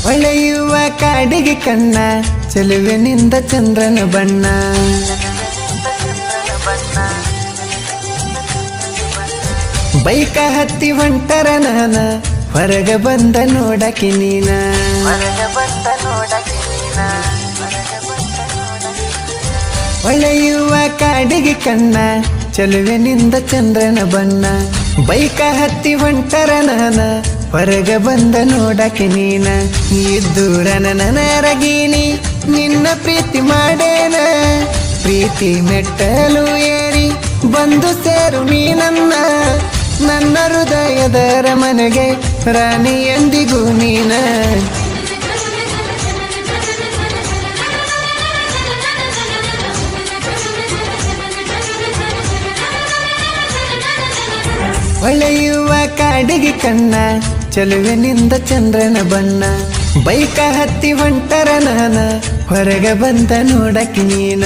ಹೊಳೆಯುವ ಕಾಡಿಗೆ ಕಣ್ಣ ಚೆಲುವಿನಿಂದ ಚಂದ್ರನ ಬಣ್ಣ ಬೈಕ ಹತ್ತಿ ಹೊಂಟರ ನಾನ ಹೊರಗ ಬಂದ ನೋಡಕಿ ನೀನ ಹೊಳೆಯುವ ಕಾಡಿಗೆ ಕಣ್ಣ ಚೆಲುವಿನಿಂದ ಚಂದ್ರನ ಬಣ್ಣ ಬೈಕ ಹತ್ತಿ ಹೊಂಟರ ನಾನ ಹೊರಗ ಬಂದ ನೋಡಕಿ ನೀನ ಇದ್ದೂರ ನನರಗೀನಿ ನಿನ್ನ ಪ್ರೀತಿ ಮಾಡೇನ ಪ್ರೀತಿ ಮೆಟ್ಟಲು ಏರಿ ಬಂದು ಸೇರು ನೀನನ್ನ ನನ್ನ ಹೃದಯದ ಮನೆಗೆ ರಾಣಿ ಎಂದಿಗೂ ನೀನ ಹೊಳೆಯುವ ಕಾಡಿಗೆ ಕಣ್ಣ ಚೆಲುವಿನಿಂದ ಚಂದ್ರನ ಬಣ್ಣ ಬೈಕ ಹತ್ತಿ ಹೊಂಟರ ನಾನ ಹೊರಗ ಬಂದ ನೋಡಕಿ ನೀನ.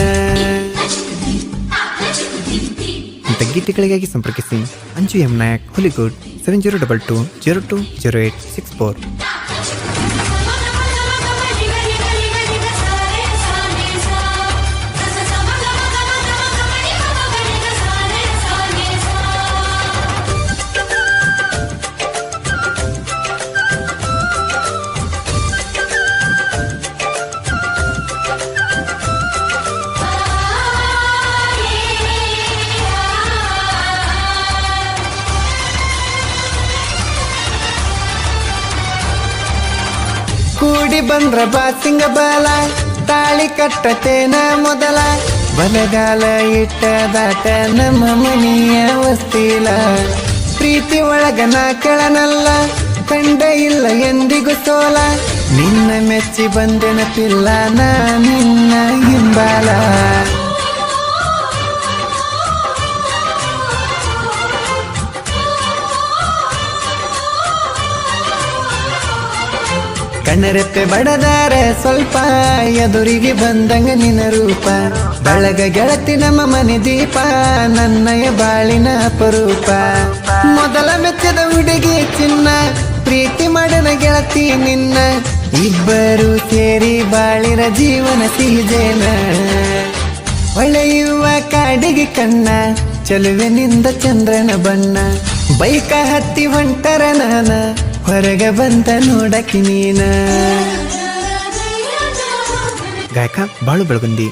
ಇಂಥ ಗೀತೆಗಳಿಗಾಗಿ ಸಂಪರ್ಕಿಸಿ ಅಂಜು ಎಂ ನಾಯಕ್ ಹುಲಿಗುಡ್ 7022020864. ಕೂಡಿ ಬಂದ್ರ ಬಾಸಿಂಗ ಬಾಲ ತಾಳಿ ಕಟ್ಟತೇನ ಮೊದಲ ಬಲಗಾಲ ಇಟ್ಟ ದಾಟ ನಮ್ಮ ಮನೆಯ ವಸ್ತಿಲ ಪ್ರೀತಿ ಒಳಗ ನಾ ಕೆಳನಲ್ಲ ಕಂಡ ಇಲ್ಲ ಎಂದಿಗೂ ಸೋಲ ನಿನ್ನ ಮೆಚ್ಚಿ ಬಂದೆನ ಪಿಲ್ಲ ನಾ ನಿನ್ನ ಹಿಂಬಾಲ ಕಣ್ಣರೆಪ್ಪೆ ಬಡದಾರ ಸ್ವಲ್ಪ ಎದುರಿಗೆ ಬಂದಂಗ ನಿನ್ನ ರೂಪ ಬಳಗ ಗೆಳತಿ ನಮ್ಮ ಮನೆ ದೀಪ ನನ್ನಯ ಬಾಳಿನ ಅಪರೂಪ ಮೊದಲ ಮೆಚ್ಚದ ಹುಡುಗಿ ಚಿನ್ನ ಪ್ರೀತಿ ಮಾಡನ ಗೆಳತಿ ನಿನ್ನ ಇಬ್ಬರು ಸೇರಿ ಬಾಳಿರ ಜೀವನ ಸಿಹಿಜೇನ ಹೊಳೆಯುವ ಕಾಡಿಗೆ ಕಣ್ಣ ಚೆಲುವಿನಿಂದ ಚಂದ್ರನ ಬಣ್ಣ ಬೈಕ ಹತ್ತಿ ಹೊಂಟರ ನಾನ ಹೊರಗ ಬಂದ ನೋಡಕಿ ನೀನ. ಗಾಯಕ ಬಾಳು ಬೆಳಗುಂದಿ.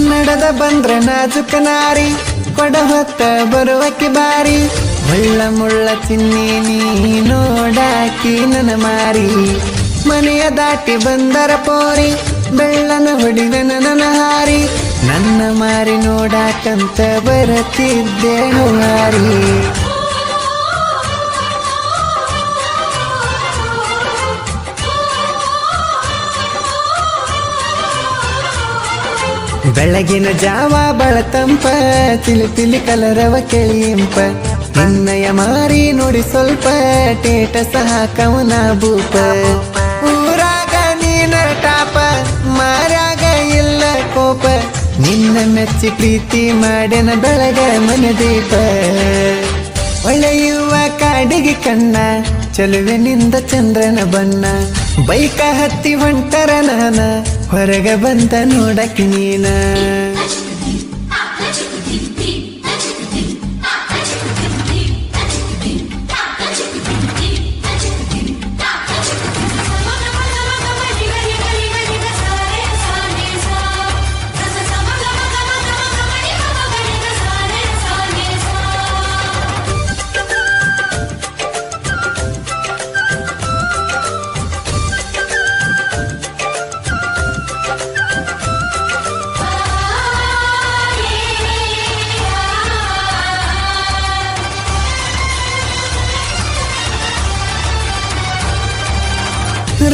ನಡೆದ ಬಂದ್ರೆ ನಾಜುಕ ನಾರಿ ಕೊಡ ಹೊತ್ತ ಬರುವಕ್ಕೆ ಬಾರಿ ಮುಳ್ಳ ಮುಳ್ಳ ಚಿನ್ನಿ ನೀ ನೋಡಾಕಿ ನನ್ನ ಮಾರಿ ಮನೆಯ ದಾಟಿ ಬಂದರ ಪೋರಿ ಬೆಳ್ಳನ ಹೊಡಿದ ನನ್ನ ಹಾರಿ ನನ್ನ ಮಾರಿ ನೋಡಾಕಂತ ಬರತಿದ್ದೆ ಹಾರಿ ಬೆಳಗಿನ ಜಾವ ಬಳತಂಪ ತಿಳಿ ತಿಳಿ ಕಲರವ ಕೆಳಿಯಂಪ ನಿನ್ನಯ ಮಾರಿ ನೋಡಿ ಸ್ವಲ್ಪ ಟೇಟ ಸಹ ಕವನ ಭೂಪ ಊರಾಗ ನೀನ ಟಾಪ ಮಾರ್ಯಾಗ ಇಲ್ಲ ಕೋಪ ನಿನ್ನ ಮೆಚ್ಚಿ ಪ್ರೀತಿ ಮಾಡ್ಯನ ಬೆಳಗ ಮನೆ ದೀಪ ಹೊಳೆಯುವ ಕಾಡಿಗೆ ಕಣ್ಣ ಚೆಲುವಿನಿಂದ ಚಂದ್ರನ ಬಣ್ಣ ಬೈಕ ಹತ್ತಿ ಹೊಂಟರ ನಾನ ಹೊರಗ ಬಂದ ನೋಡಕಿ ನೀನ.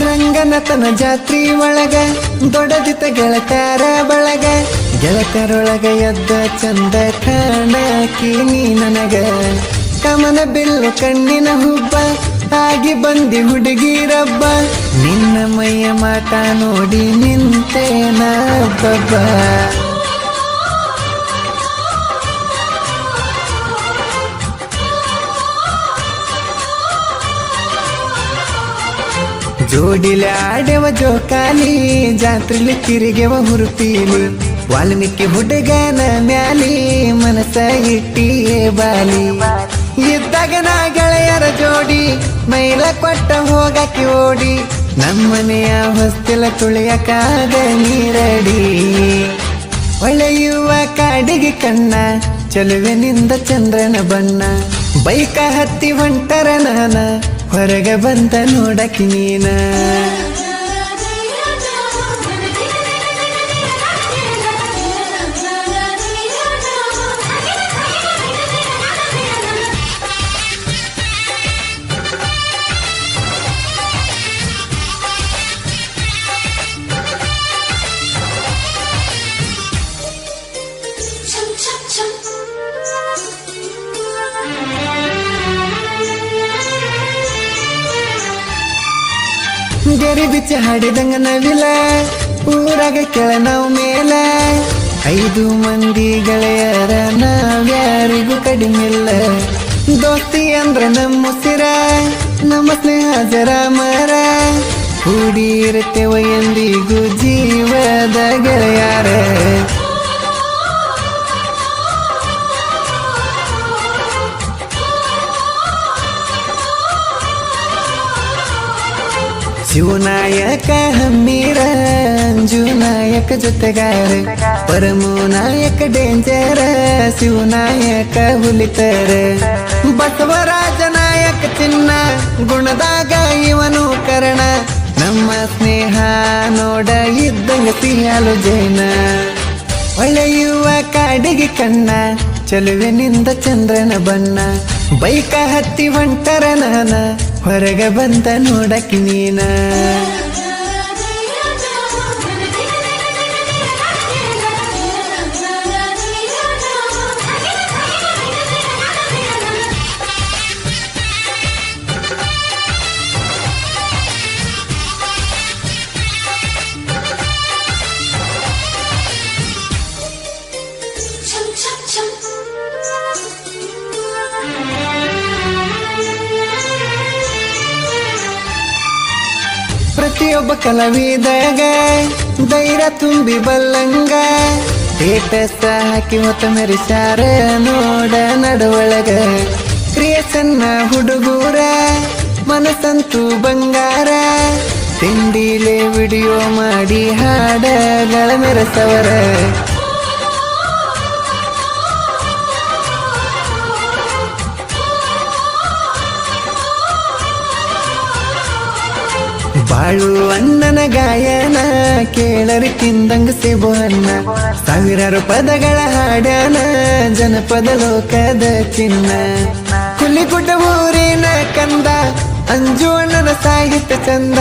ರಂಗನತನ ಜಾತ್ರಿ ಒಳಗ ದೊಡ್ಡದಿತ ಗೆಳತಾರ ಬಳಗ ಗೆಳತರೊಳಗ ಎದ್ದ ಚಂದ ಕಾಣಕಿ ನೀ ನನಗ ಕಮನ ಬಿಲ್ಲು ಕಣ್ಣಿನ ಹುಬ್ಬ ಆಗಿ ಬಂದಿ ಹುಡುಗಿರಬ್ಬ ನಿನ್ನ ಮೈಯ ಮಾಟ ನೋಡಿ ನಿಂತೇನ ಬಬ್ಬ ಜೋಡಿಲೆ ಆಡೆವ ಜೋಕಾಲಿ ಜಾತ್ರೆಲಿ ತಿರುಗೆವ ಹುರುಪೀಲಿ ವಾಲ್ಮೀಕಿ ಹುಡುಗನ ಮ್ಯಾಲಿ ಮನಸ ಇಟ್ಟಿಯೇ ಬಾಲಿ ಇದ್ದಾಗ ನಾ ಗೆಳೆಯರ ಜೋಡಿ ಮೈಲ ಕೊಟ್ಟ ಹೋಗಕ್ಕೆ ಓಡಿ ನಮ್ಮನೆಯ ಹೊಸ್ತಿಲ ತುಳಿಯಕಾಗ ನೀರಡಿ ಹೊಳೆಯುವ ಕಾಡಿಗೆ ಕಣ್ಣ ಚಲುವಿನಿಂದ ಚಂದ್ರನ ಬಣ್ಣ ಬೈಕ ಹತ್ತಿ ಹೊಂಟರ ನಾನ ಹೊರಗೆ ಬಂದ ನೋಡಕ್ಕೆ ನೀನ ಗೆರಿ ಬಿಚ್ಚ ಹಾಡಿದಂಗ ನವಿಲ ಊರಾಗ ಕೆಳ ನಾವು ಮೇಲ 5 ಮಂದಿ ಗೆಳೆಯರ ನಾವ್ಯಾರಿಗೂ ಕಡಿಮಿಲ್ಲ ದೋಸ್ತಿ ಅಂದ್ರ ನಮ್ಮ ಉಸಿರ ನಮ್ಮ ಸ್ನೇಹ ಜರ ಮರ ಕೂಡಿ ಇರುತ್ತೇವ ಎಂದಿಗೂ ಜೀವದ ಗೆಳೆಯಾರ ಶಿವನಾಯಕ ಹಮ್ಮೀರ ಅಂಜುನಾಯಕ ಜೊತೆಗಾರ ಪರಮುನಾಯಕ ಡೇಂಜರ ಶಿವನಾಯಕ ಹುಲಿತರ ಬಸವರಾಜ ನಾಯಕ ಚಿನ್ನ ಗುಣದಾಗ ಇವನು ಕರ್ಣ ನಮ್ಮ ಸ್ನೇಹ ನೋಡ ಇದ್ದಂಗ ಸಿಯಾಲು ಜೈನ ಹೊಳೆಯುವ ಕಾಡಿಗೆ ಕಣ್ಣ ಚಲುವಿನಿಂದ ಚಂದ್ರನ ಬಣ್ಣ ಬೈಕ ಹತ್ತಿ ಹೊಂಟರ ನಾನ ಹೊರಗೆ ಬಂದ ನೋಡಕ್ಕೆ ನೀನ ಪ್ರತಿಯೊಬ್ಬ ಕಲಾವಿದಾಗ ಧೈರ್ಯ ತುಂಬಿ ಬಲ್ಲಂಗ ಸ್ಟೇಟಸ್ ಹಾಕಿ ಹೊತ್ತ ಮೆರಿಸಾರ ನೋಡ ನಡವಳಗ ಕ್ರಿಯೇಷನ್ನ ಹುಡುಗೂರ ಮನಸ್ಸಂತೂ ಬಂಗಾರ ತಿಂಡಿಲೆ ವಿಡಿಯೋ ಮಾಡಿ ಹಾಡಗಳ ಮೆರೆಸವರ ಬಾಳು ಅಣ್ಣನ ಗಾಯನ ಕೇಳರಿ ತಿಂದಂಗ ಸಿಬು ಅನ್ನ ಸಾವಿರಾರು ಪದಗಳ ಹಾಡನ ಜನಪದ ಲೋಕದ ಚಿನ್ನ ಹುಲಿಗುಡ್ಡ ಊರಿನ ಕಂದ ಅಂಜು ಅಣ್ಣನ ಸಾಹಿತ್ಯ ಚಂದ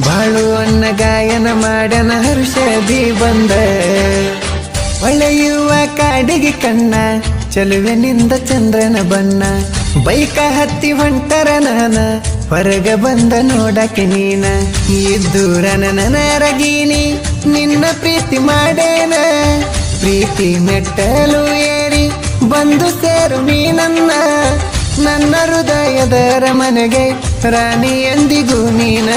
ಬಾಳು ಅಣ್ಣ ಗಾಯನ ಮಾಡನ ಹರ್ಷದಿ ಬಂದ ಹೊಳೆಯುವ ಕಾಡಿಗೆ ಕಣ್ಣ ಚಲುವಿನಿಂದ ಚಂದ್ರನ ಬಣ್ಣ ಬೈಕ ಹತ್ತಿ ಹೊಂಟರ ನಾನ ಹೊರಗ ಬಂದ ನೋಡಕ್ಕೆ ನೀನ ಇದ್ದೂರನ ನನರಗೀನಿ ನಿನ್ನ ಪ್ರೀತಿ ಮಾಡೇನ ಪ್ರೀತಿ ಮೆಟ್ಟಲು ಏರಿ ಬಂದು ಸೇರು ನನ್ನ ಹೃದಯದ ಮನೆಗೆ ರಾಣಿ ಎಂದಿಗೂ ನೀನ